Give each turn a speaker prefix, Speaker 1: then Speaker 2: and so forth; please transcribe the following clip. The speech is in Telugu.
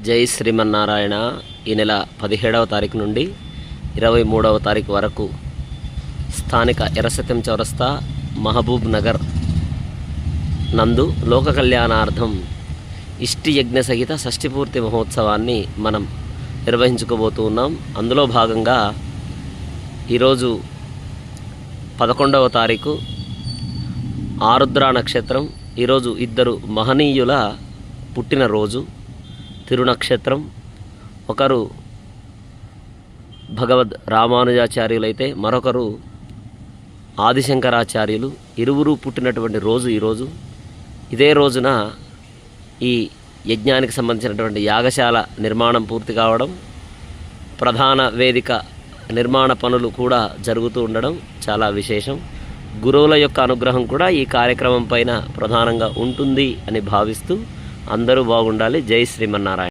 Speaker 1: జై శ్రీమన్నారాయణ. ఈ నెల 17వ తారీఖు నుండి 23వ తారీఖు వరకు స్థానిక ఎర్రసత్యం చౌరస్తా మహబూబ్ నగర్ నందు లోక కళ్యాణార్థం ఇష్టి యజ్ఞ సహిత షష్ఠిపూర్తి మహోత్సవాన్ని మనం నిర్వహించుకోబోతూ ఉన్నాం. అందులో భాగంగా ఈరోజు 11వ తారీఖు ఆరుద్ర నక్షత్రం. ఈరోజు ఇద్దరు మహనీయుల పుట్టినరోజు తిరునక్షత్రం. ఒకరు భగవద్ రామానుజాచార్యులైతే మరొకరు ఆదిశంకరాచార్యులు. ఇరువురు పుట్టినటువంటి రోజు ఈరోజు. ఇదే రోజున ఈ యజ్ఞానికి సంబంధించినటువంటి యాగశాల నిర్మాణం పూర్తి కావడం, ప్రధాన వేదిక నిర్మాణ పనులు కూడా జరుగుతూ ఉండడం చాలా విశేషం. గురువుల యొక్క అనుగ్రహం కూడా ఈ కార్యక్రమం పైన ప్రధానంగా ఉంటుంది అని భావిస్తూ అందరూ బాగుండాలి. జై శ్రీమన్నారాయణ.